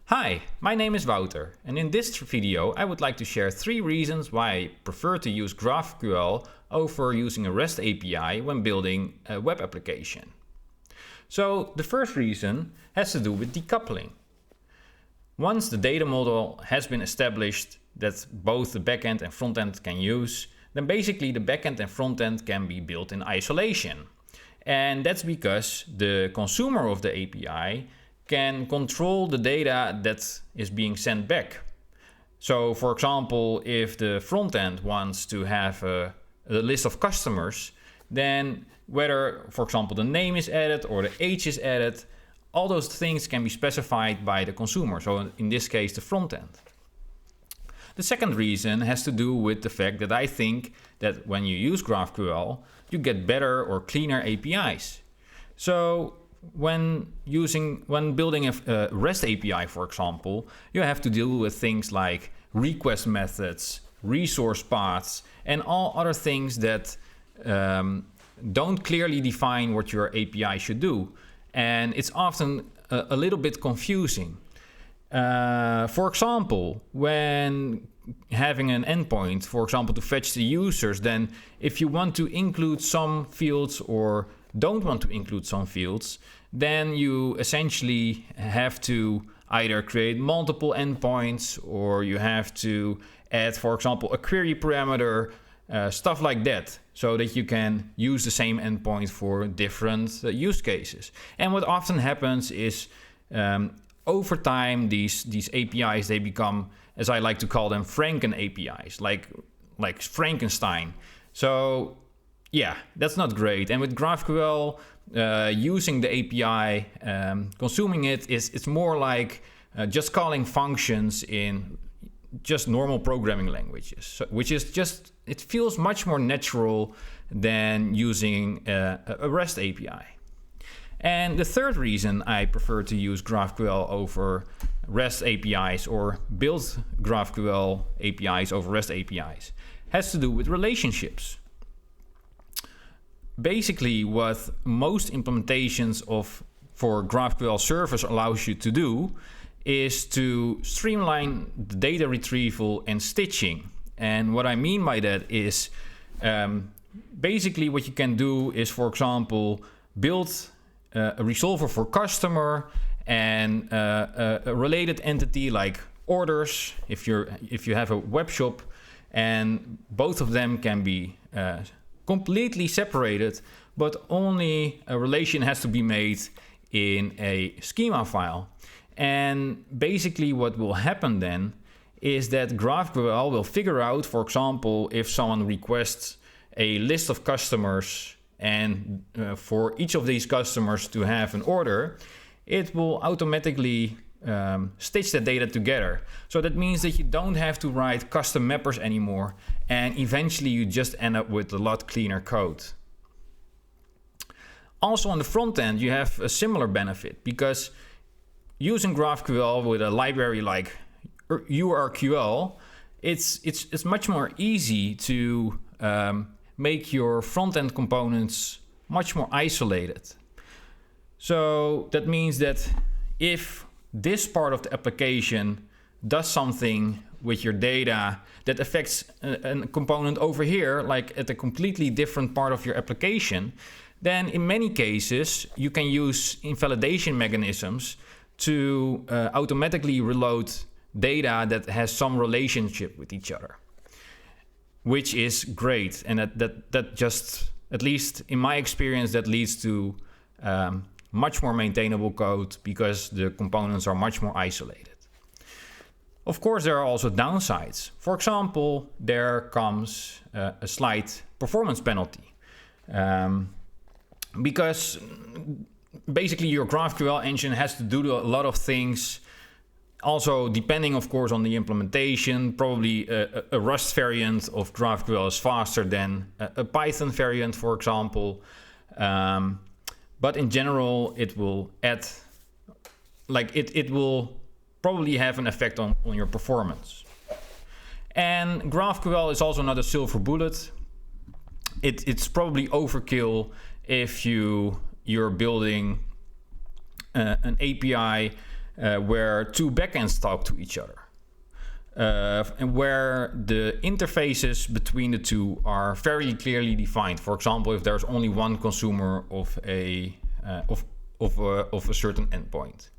Hi, my name is Wouter, and in this video I would like to share 3 reasons why I prefer to use GraphQL over using a REST API when building a web application. So the first reason has to do with decoupling. Once the data model has been established that both the backend and frontend can use, then basically the backend and frontend can be built in isolation. And that's because the consumer of the API can control the data that is being sent back. So for example, if the frontend wants to have a list of customers, then whether, for example, the name is added or the age is added, all those things can be specified by the consumer. So in this case, the frontend. The second reason has to do with the fact that I think that when you use GraphQL, you get better or cleaner APIs. So when building a REST API, for example, you have to deal with things like request methods, resource paths, and all other things that don't clearly define what your API should do. And it's often a little bit confusing. For example, when having an endpoint, for example, to fetch the users, then if you want to include some fields or don't want to include some fields, then you essentially have to either create multiple endpoints or you have to add, for example, a query parameter, stuff like that, so that you can use the same endpoint for different use cases. And what often happens is over time, these APIs, they become, as I like to call them, Franken APIs, like Frankenstein. So yeah, that's not great. And with GraphQL, using the API, consuming it's more like just calling functions in just normal programming languages, so, which is just, it feels much more natural than using a REST API. And the third reason I prefer to use GraphQL over REST APIs or build GraphQL APIs over REST APIs has to do with relationships. Basically, what most implementations for GraphQL servers allows you to do is to streamline the data retrieval and stitching. And what I mean by that is basically what you can do is, for example, build a resolver for customer and a related entity like orders if you have a web shop, and both of them can be completely separated, but only a relation has to be made in a schema file. And basically what will happen then is that GraphQL will figure out, for example, if someone requests a list of customers and for each of these customers to have an order, it will automatically stitch the data together. So that means that you don't have to write custom mappers anymore, and eventually you just end up with a lot cleaner code. Also on the front end, you have a similar benefit, because using GraphQL with a library like WireQuery, it's much more easy to make your front-end components much more isolated. So that means that if this part of the application does something with your data that affects a component over here, like at a completely different part of your application, then in many cases you can use invalidation mechanisms to automatically reload data that has some relationship with each other, which is great. And that just, at least in my experience, that leads to much more maintainable code because the components are much more isolated. Of course, there are also downsides. For example, there comes a slight performance penalty because basically your GraphQL engine has to do a lot of things. Also, depending, of course, on the implementation, probably a Rust variant of GraphQL is faster than a Python variant, for example. But in general, it will add, like it will probably have an effect on your performance. And GraphQL is also not a silver bullet. It's probably overkill if you're building an API where two backends talk to each other. And where the interfaces between the two are very clearly defined. For example, if there's only one consumer of a certain endpoint.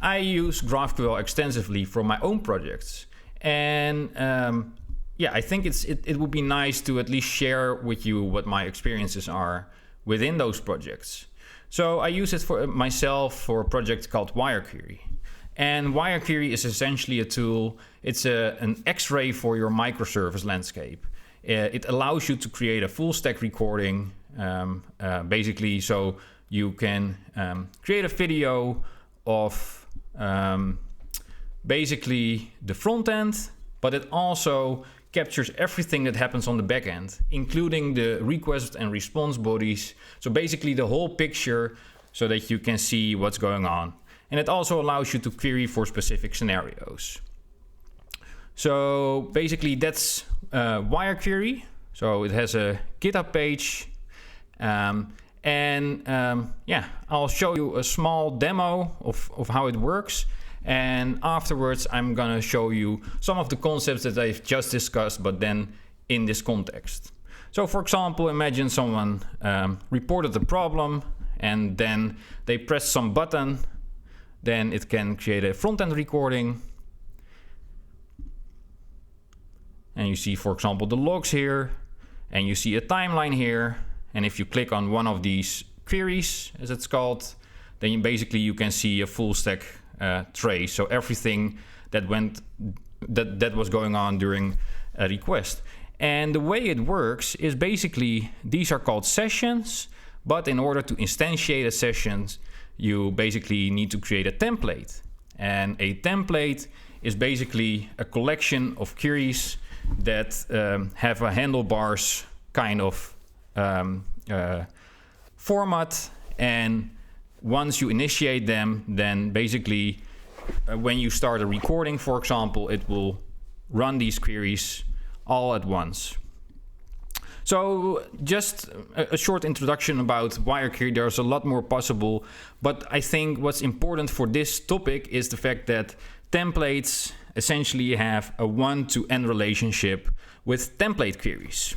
I use GraphQL extensively for my own projects, and yeah, I think it would be nice to at least share with you what my experiences are within those projects. So I use it for myself for a project called WireQuery. And WireQuery is essentially a tool. It's an X-ray for your microservice landscape. It allows you to create a full stack recording, basically, so you can create a video of basically the front end, but it also captures everything that happens on the back end, including the request and response bodies. So basically the whole picture, so that you can see what's going on. And it also allows you to query for specific scenarios. So basically that's WireQuery. So it has a GitHub page. Yeah, I'll show you a small demo of how it works. And afterwards, I'm gonna show you some of the concepts that I've just discussed, but then in this context. So for example, imagine someone reported the problem and then they press some button. Then it can create a front-end recording. And you see, for example, the logs here. And you see a timeline here. And if you click on one of these queries, as it's called, then you can see a full stack trace. So everything that was going on during a request. And the way it works is basically, these are called sessions. But in order to instantiate a session, you basically need to create a template. And a template is basically a collection of queries that have a handlebars kind of format. And once you initiate them, then basically when you start a recording, for example, it will run these queries all at once. So just a short introduction about WireQuery. There's a lot more possible, but I think what's important for this topic is the fact that templates essentially have a one-to-N relationship with template queries.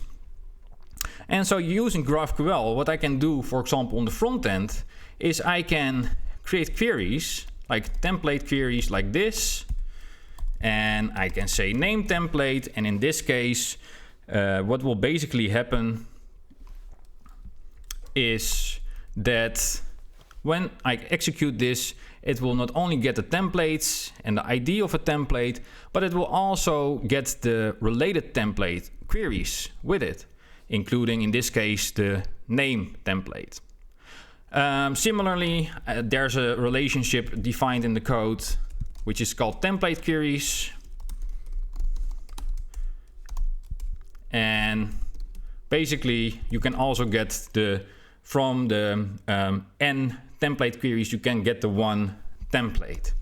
And so using GraphQL, what I can do, for example, on the front end, is I can create queries, like template queries like this, and I can say name template, and in this case, what will basically happen is that when I execute this, it will not only get the templates and the ID of a template, but it will also get the related template queries with it, including in this case the name template. Similarly, there's a relationship defined in the code which is called template queries. And basically you can also get from the n template queries, you can get the one template.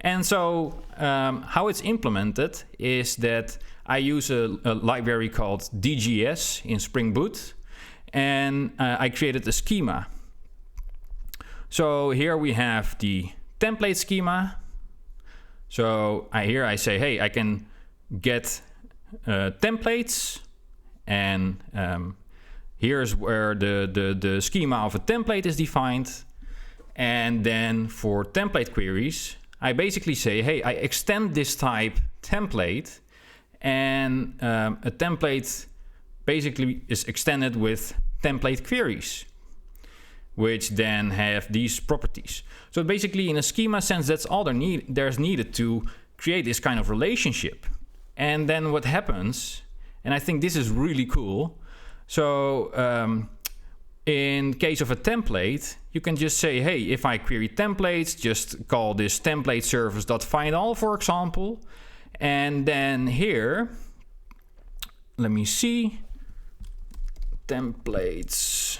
And so how it's implemented is that I use a library called DGS in Spring Boot, and I created a schema. So here we have the template schema. So here I say, hey, I can get templates, and here's where the schema of a template is defined. And then for template queries, I basically say, hey, I extend this type template, and a template basically is extended with template queries, which then have these properties. So basically in a schema sense, that's all there's needed to create this kind of relationship. And then what happens, and I think this is really cool. So in case of a template, you can just say, hey, if I query templates, just call this template service.findAll, for example. And then here, let me see, templates.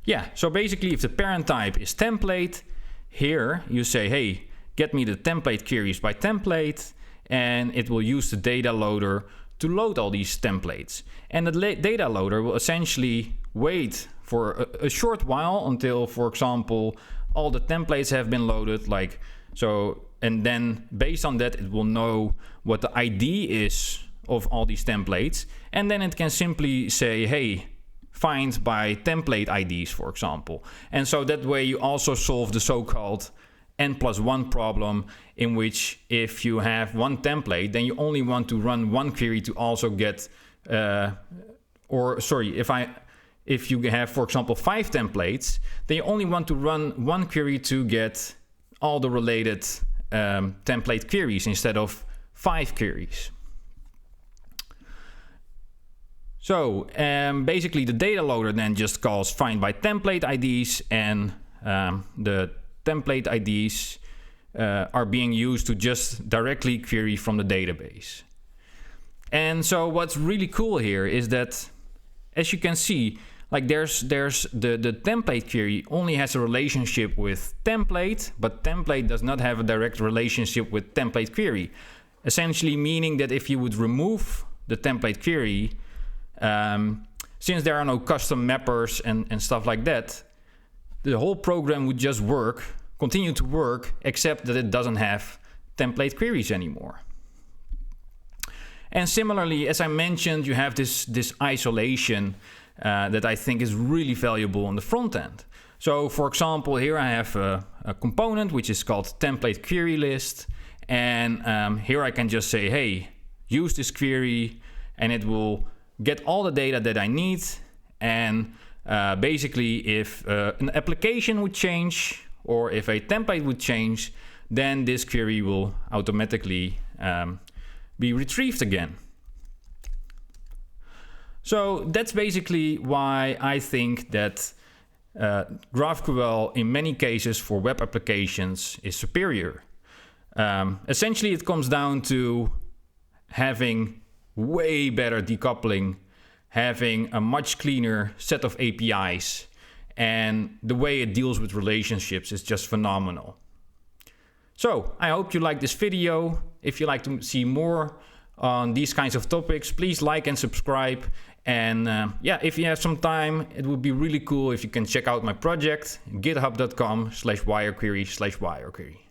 Yeah, so basically if the parent type is template, here you say, hey, get me the template queries by template, and it will use the data loader to load all these templates. And the data loader will essentially wait for a short while until, for example, all the templates have been loaded, like so, and then based on that it will know what the ID is of all these templates, and then it can simply say, hey, find by template IDs, for example. And so that way you also solve the so-called n+1 problem, in which if you have one template, then you only want to run one query to also get, if you have, for example, 5 templates, then you only want to run one query to get all the related template queries instead of 5 queries. So basically the data loader then just calls find by template IDs, and the template IDs are being used to just directly query from the database. And so what's really cool here is that, as you can see, like there's the template query only has a relationship with template, but template does not have a direct relationship with template query. Essentially meaning that if you would remove the template query, since there are no custom mappers and stuff like that, the whole program would just continue to work, except that it doesn't have template queries anymore. And similarly, as I mentioned, you have this isolation that I think is really valuable on the front end. So for example, here I have a component which is called template query list, and here I can just say, hey, use this query, and it will get all the data that I need. And basically, if an application would change or if a template would change, then this query will automatically be retrieved again. So that's basically why I think that GraphQL in many cases for web applications is superior. Essentially, it comes down to having way better decoupling, having a much cleaner set of APIs, and the way it deals with relationships is just phenomenal. So I hope you like this video. If you like to see more on these kinds of topics, please like and subscribe. And yeah, if you have some time, it would be really cool if you can check out my project, github.com/wirequery/wirequery.